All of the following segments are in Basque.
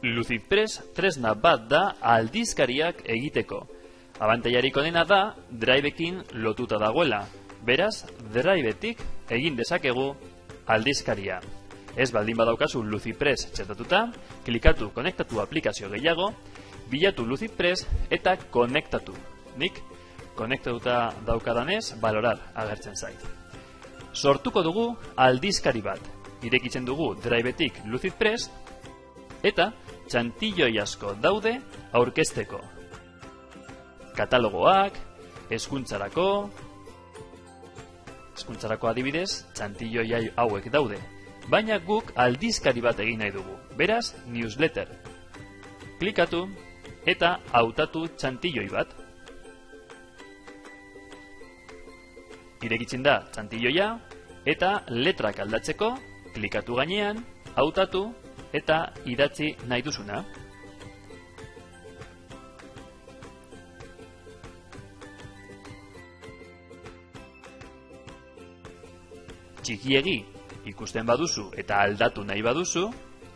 LucidPress tresna bat da aldizkariak egiteko. Abantailarik onena da Driveekin lotuta dagoela. Beraz, Driveetik egin dezakegu aldizkaria. Ez baldin badaukazu LucidPress txertatuta, klikatu konektatu aplikazio gehiago, bilatu LucidPress eta konektatu. Nik konektatuta daukadanez, valorar agertzen zait. Sortuko dugu aldizkari bat. Irekitzen dugu Driveetik LucidPress eta txantilloi asko daude aurkezteko. Katalogoak, hezkuntzarako adibidez, txantilloi hauek daude. Baina guk aldizkari bat egin nahi dugu. Beraz, newsletter. Klikatu eta hautatu txantilloi bat. Irekitzen da txantilloia eta letrak aldatzeko, klikatu gainean, hautatu eta idatzi nahi duzuna. Txikiegi ikusten baduzu eta aldatu nahi baduzu,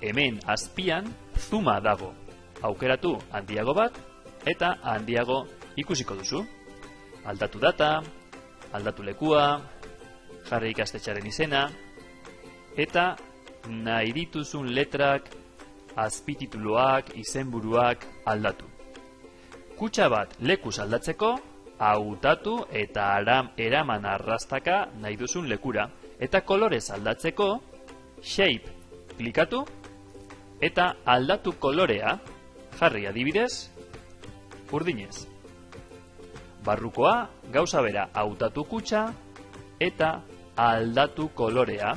hemen azpian zuma dago. Aukeratu handiago bat eta handiago ikusiko duzu. Aldatu data, aldatu lekua, jarri ikastetxearen izena, eta nahi dituzun letrak, azpitituluak, izenburuak aldatu. Kutxa bat lekuz aldatzeko, hautatu eta eraman arrastaka nahi duzun lekura. Eta kolorez aldatzeko, shape klikatu eta aldatu kolorea, jarri adibidez, urdinez. Barrukoa gauza bera, hautatu kutxa eta aldatu kolorea,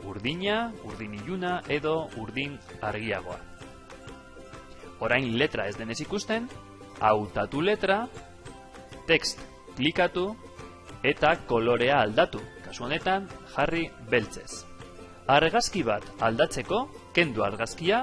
urdina, urdin iluna edo urdin argiagoa. Orain letra ez denez ikusten, hautatu letra, text klikatu eta kolorea aldatu. Kasu honetan, jarri beltzez. Argazki bat aldatzeko, kendu argazkia,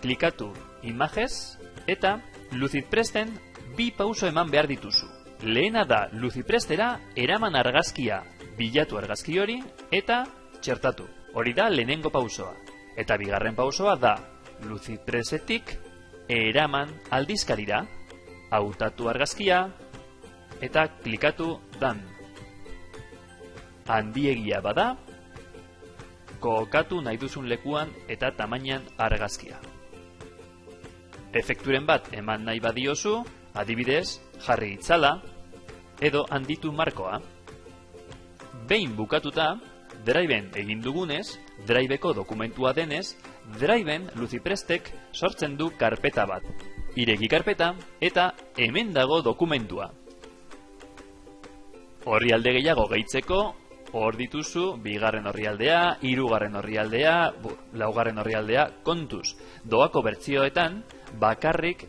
klikatu imajez, eta LucidPressten 2 pauso eman behar dituzu. Lehena da LucidPrestera eraman argazkia, bilatu argazki hori, eta txertatu. Hori da lehenengo pausoa. Eta bigarren pausoa da LucidPressetik eraman aldizkarira, hautatu argazkia, eta klikatu dan. Handiegia bada, kokatu nahi duzun lekuan eta tamainan argazkia. Efekturen bat eman nahi badiozu, adibidez, jarri itzala, edo handitu markoa. Behin bukatuta, Driveen egin dugunez, Driveko dokumentua denez, Driveen LucidPrestek sortzen du karpeta bat. Ireki karpeta eta hemen dago dokumentua. Orrialde gehiago gehitzeko, hor dituzu, 2. orrialdea, 3. orrialdea, 4. orrialdea, kontuz. Doako bertsioetan, bakarrik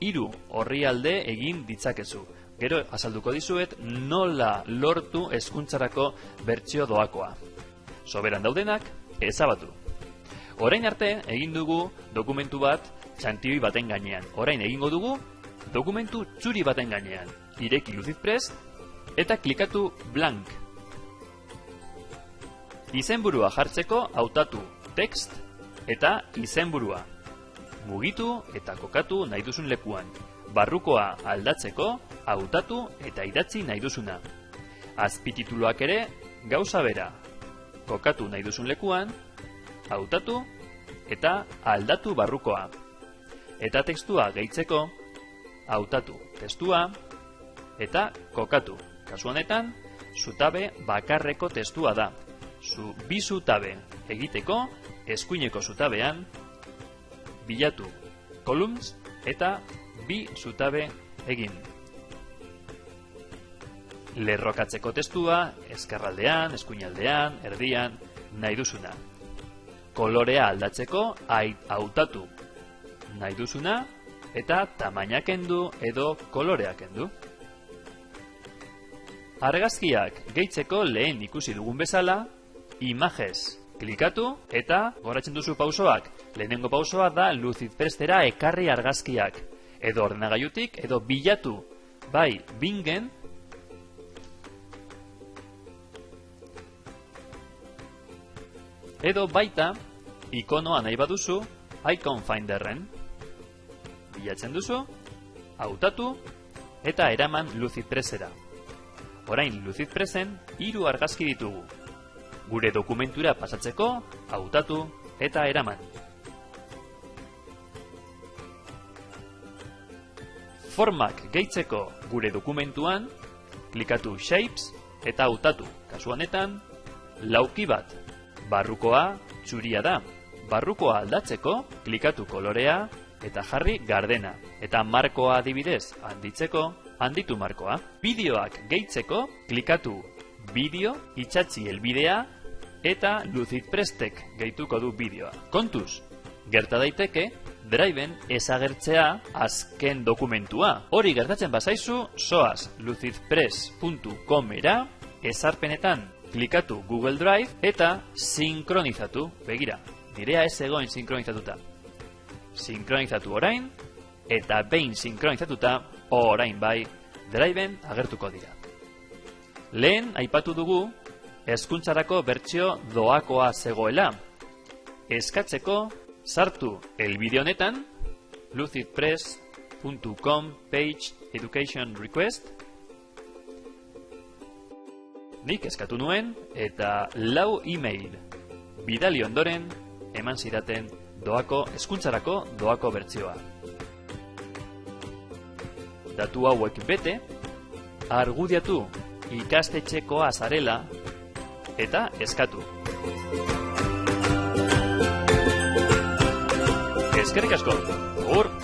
3 orrialde egin ditzakezu. Gero, azalduko dizuet, nola lortu hezkuntzarako bertsio doakoa. Soberan daudenak, ezabatu. Orain arte, egin dugu dokumentu bat txantioi baten gainean. Orain egingo dugu, dokumentu txuri baten gainean. Ireki LucidPress, eta klikatu blank. Izenburua jartzeko hautatu text eta izenburua. Mugitu eta kokatu nahi duzun lekuan. Barrukoa aldatzeko hautatu eta idatzi nahi duzuna. Azpitituluak ere gauza bera. Kokatu nahi duzun lekuan, hautatu eta aldatu barrukoa. Eta testua gehitzeko, hautatu testua eta kokatu. Kasu honetan, zutabe bakarreko testua da. 2 zutabe egiteko, eskuineko zutabean, bilatu columns eta 2 zutabe egin. Lerrokatzeko testua, ezkerraldean, eskuinaldean, erdian, nahi duzuna. Kolorea aldatzeko, hautatu nahi duzuna, eta tamaina kendu edo kolorea kendu. Argazkiak gehitzeko lehen ikusi dugun bezala, imajez klikatu eta goratzen duzu pausoak. Lehenengo pausoa da LucidPrestera ekarri argazkiak. Edo ordenagailutik edo bilatu bai Bingen edo baita ikonoa nahi baduzu Icon Finderren. Bilatzen duzu, hautatu eta eraman Lucidpressera. Orain Lucidpressen 3 argazki ditugu. Gure dokumentura pasatzeko, hautatu eta eraman. Formak gehitzeko gure dokumentuan, klikatu Shapes eta hautatu. Kasu honetan, lauki bat. Barrukoa txuria da. Barrukoa aldatzeko, klikatu kolorea eta jarri gardena. Eta markoa adibidez handitzeko, handitu markoa. Bideoak gehitzeko, klikatu Bideo, itsatsi helbidea eta Lucidpressek gehituko du bideoa. Kontuz, gerta daiteke Driven ezagertzea azken dokumentua. Hori gertatzen bazaizu, zoaz lucidpress.com-era, ezarpenetan klikatu Google Drive eta sinkronizatu. Begira, nirea ez egoen sinkronizatuta. Sinkronizatu orain, eta behin sinkronizatuta, orain bai, Driven agertuko dira. Lehen aipatu dugu, hezkuntzarako bertsio doakoa zegoela. Eskatzeko, sartu helbide honetan, lucidpress.com page education request. Nik eskatu nuen eta 4 email bidali ondoren eman zidaten doako hezkuntzarako doako bertsioa. Datu hauek bete, argudiatu ikastetxekoa zarela eta eskatu. Eskerrik asko, agur!